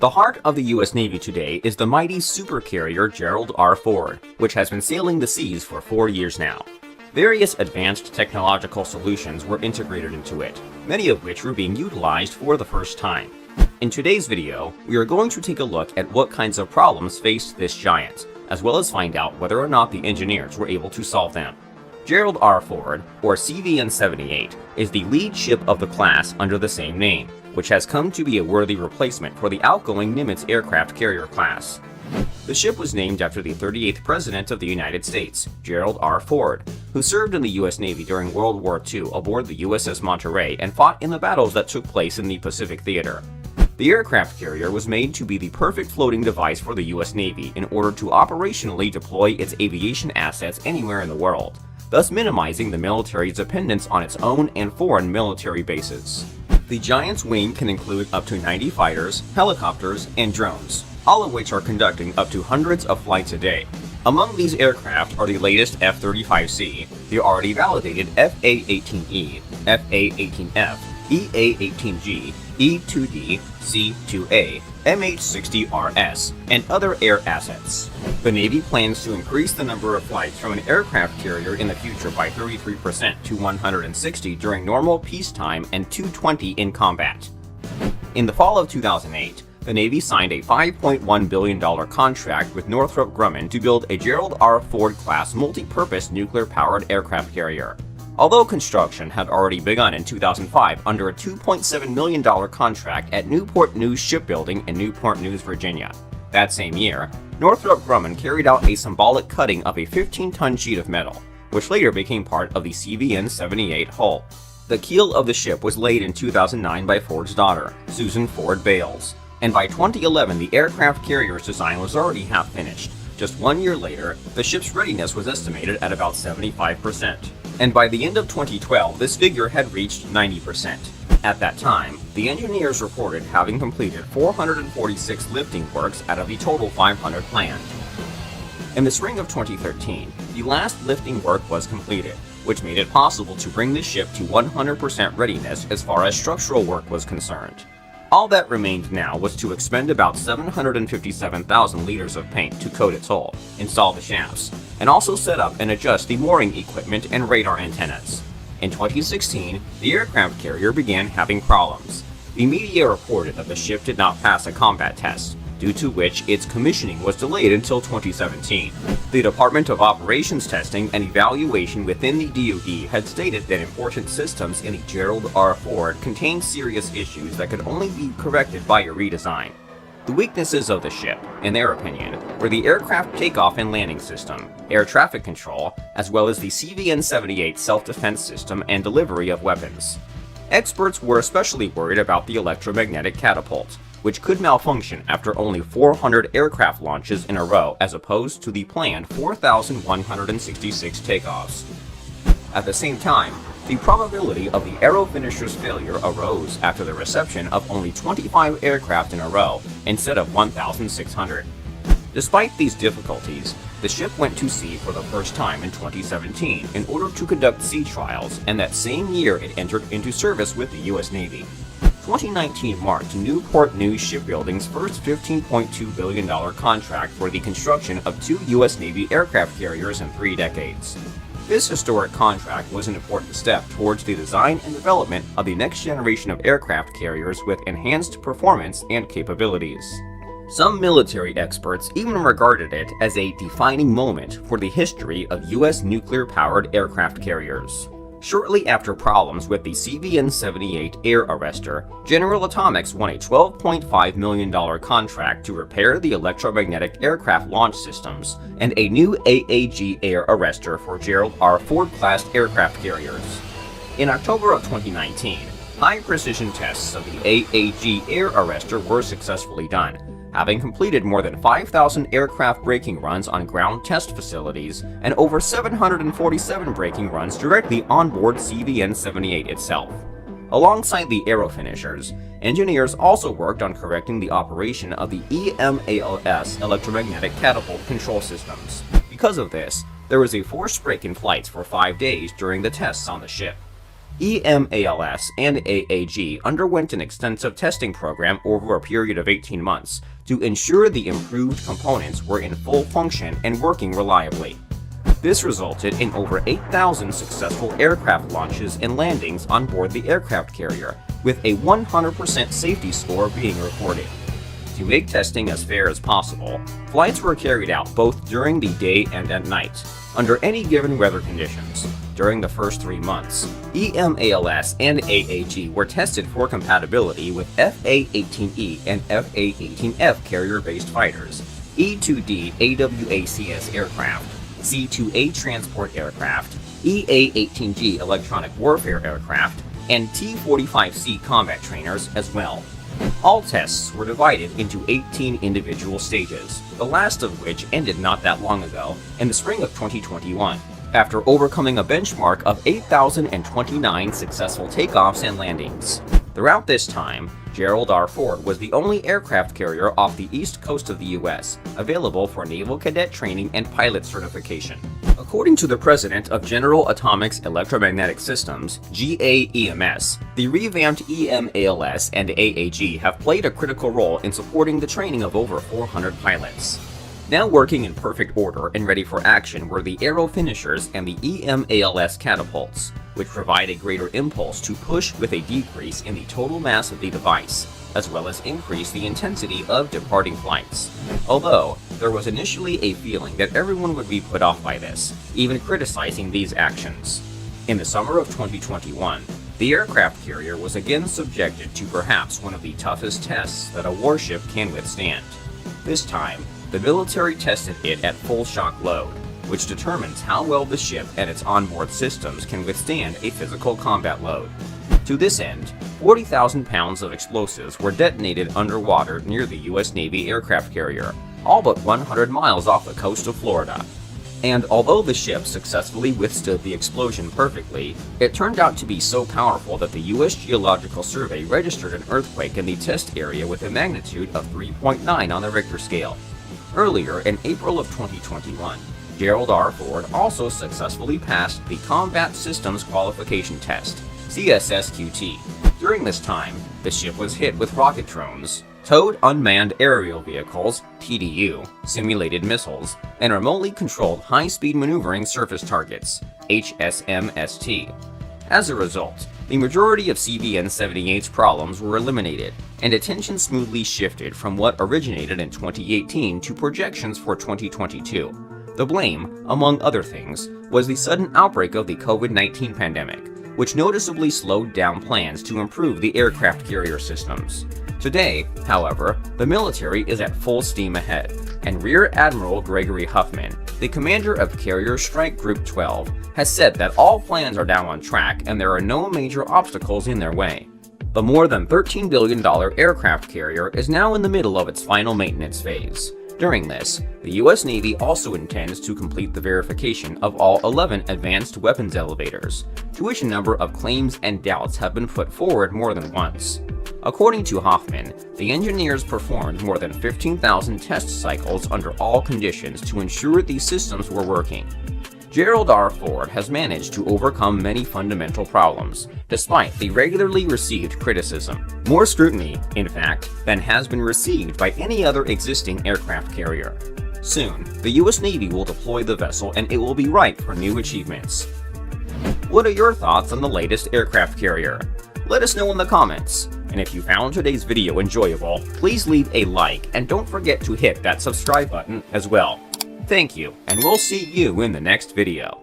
The heart of the U.S. Navy today is the mighty supercarrier Gerald R. Ford, which has been sailing the seas for 4 years now. Various advanced technological solutions were integrated into it, many of which were being utilized for the first time. In today's video, we are going to take a look at what kinds of problems faced this giant, as well as find out whether or not the engineers were able to solve them. Gerald R. Ford, or CVN-78, is the lead ship of the class under the same name, which has come to be a worthy replacement for the outgoing Nimitz aircraft carrier class. The ship was named after the 38th President of the United States, Gerald R. Ford, who served in the U.S. Navy during World War II aboard the USS Monterey and fought in the battles that took place in the Pacific Theater. The aircraft carrier was made to be the perfect floating device for the U.S. Navy in order to operationally deploy its aviation assets anywhere in the world, thus minimizing the military's dependence on its own and foreign military bases. The Giant's wing can include up to 90 fighters, helicopters, and drones, all of which are conducting up to hundreds of flights a day. Among these aircraft are the latest F-35C, the already validated FA-18E, FA-18F, EA-18G, E-2D, C-2A, MH-60RS, and other air assets. The Navy plans to increase the number of flights from an aircraft carrier in the future by 33% to 160 during normal peacetime and 220 in combat. In the fall of 2008, the Navy signed a $5.1 billion contract with Northrop Grumman to build a Gerald R. Ford-class multi-purpose nuclear-powered aircraft carrier. Although construction had already begun in 2005 under a $2.7 million contract at Newport News Shipbuilding in Newport News, Virginia. That same year, Northrop Grumman carried out a symbolic cutting of a 15-ton sheet of metal, which later became part of the CVN-78 hull. The keel of the ship was laid in 2009 by Ford's daughter, Susan Ford Bales, and by 2011 the aircraft carrier's design was already half finished. Just 1 year later, the ship's readiness was estimated at about 75%. And by the end of 2012, this figure had reached 90%. At that time, the engineers reported having completed 446 lifting works out of the total 500 planned. In the spring of 2013, the last lifting work was completed, which made it possible to bring the ship to 100% readiness as far as structural work was concerned. All that remained now was to expend about 757,000 liters of paint to coat its hull, install the shafts, and also set up and adjust the mooring equipment and radar antennas. In 2016, the aircraft carrier began having problems. The media reported that the ship did not pass a combat test, due to which its commissioning was delayed until 2017. The Department of Operations testing and evaluation within the DoD had stated that important systems in the Gerald R. Ford contained serious issues that could only be corrected by a redesign. The weaknesses of the ship, in their opinion, were the aircraft takeoff and landing system, air traffic control, as well as the CVN-78 self-defense system and delivery of weapons. Experts were especially worried about the electromagnetic catapult, which could malfunction after only 400 aircraft launches in a row as opposed to the planned 4,166 takeoffs. At the same time, the probability of the aero finisher's failure arose after the reception of only 25 aircraft in a row instead of 1,600. Despite these difficulties, the ship went to sea for the first time in 2017 in order to conduct sea trials, and that same year it entered into service with the U.S. Navy. 2019 marked Newport News Shipbuilding's first $15.2 billion contract for the construction of 2 U.S. Navy aircraft carriers in 3 decades. This historic contract was an important step towards the design and development of the next generation of aircraft carriers with enhanced performance and capabilities. Some military experts even regarded it as a defining moment for the history of U.S. nuclear-powered aircraft carriers. Shortly after problems with the CVN-78 air arrestor, General Atomics won a $12.5 million contract to repair the electromagnetic aircraft launch systems and a new AAG air arrestor for Gerald R. Ford-class aircraft carriers. In October of 2019, high-precision tests of the AAG air arrestor were successfully done, having completed more than 5,000 aircraft braking runs on ground test facilities and over 747 braking runs directly on board CVN-78 itself. Alongside the aero finishers, engineers also worked on correcting the operation of the EMALS electromagnetic catapult control systems. Because of this, there was a forced break in flights for 5 days during the tests on the ship. EMALS and AAG underwent an extensive testing program over a period of 18 months to ensure the improved components were in full function and working reliably. This resulted in over 8,000 successful aircraft launches and landings on board the aircraft carrier, with a 100% safety score being recorded. To make testing as fair as possible, flights were carried out both during the day and at night, under any given weather conditions. During the first 3 months, EMALS and AAG were tested for compatibility with FA-18E and FA-18F carrier-based fighters, E-2D AWACS aircraft, C-2A transport aircraft, EA-18G electronic warfare aircraft, and T-45C combat trainers as well. All tests were divided into 18 individual stages, the last of which ended not that long ago, in the spring of 2021, after overcoming a benchmark of 8,029 successful takeoffs and landings. Throughout this time, Gerald R. Ford was the only aircraft carrier off the east coast of the US available for naval cadet training and pilot certification. According to the president of General Atomics Electromagnetic Systems, GAEMS, the revamped EMALS and AAG have played a critical role in supporting the training of over 400 pilots. Now working in perfect order and ready for action were the Aero Finishers and the EMALS catapults, which provide a greater impulse to push with a decrease in the total mass of the device, as well as increase the intensity of departing flights. Although, there was initially a feeling that everyone would be put off by this, even criticizing these actions. In the summer of 2021, the aircraft carrier was again subjected to perhaps one of the toughest tests that a warship can withstand. This time, the military tested it at full shock load, which determines how well the ship and its onboard systems can withstand a physical combat load. To this end, 40,000 pounds of explosives were detonated underwater near the US Navy aircraft carrier, all but 100 miles off the coast of Florida. And although the ship successfully withstood the explosion perfectly, it turned out to be so powerful that the US Geological Survey registered an earthquake in the test area with a magnitude of 3.9 on the Richter scale. Earlier, in April of 2021, Gerald R. Ford also successfully passed the Combat Systems Qualification Test, CSSQT. During this time, the ship was hit with rocket drones, towed unmanned aerial vehicles, TDU, simulated missiles, and remotely controlled high-speed maneuvering surface targets, HSMST. As a result, the majority of CVN-78's problems were eliminated, and attention smoothly shifted from what originated in 2018 to projections for 2022. The blame, among other things, was the sudden outbreak of the COVID-19 pandemic, which noticeably slowed down plans to improve the aircraft carrier systems. Today, however, the military is at full steam ahead, and Rear Admiral Gregory Huffman, the commander of Carrier Strike Group 12, has said that all plans are now on track and there are no major obstacles in their way. The more than $13 billion aircraft carrier is now in the middle of its final maintenance phase. During this, the US Navy also intends to complete the verification of all 11 advanced weapons elevators, to which a number of claims and doubts have been put forward more than once. According to Hoffman, the engineers performed more than 15,000 test cycles under all conditions to ensure these systems were working. Gerald R. Ford has managed to overcome many fundamental problems, despite the regularly received criticism. More scrutiny, in fact, than has been received by any other existing aircraft carrier. Soon, the US Navy will deploy the vessel and it will be ripe for new achievements. What are your thoughts on the latest aircraft carrier? Let us know in the comments. And if you found today's video enjoyable, please leave a like and don't forget to hit that subscribe button as well. Thank you, and we'll see you in the next video.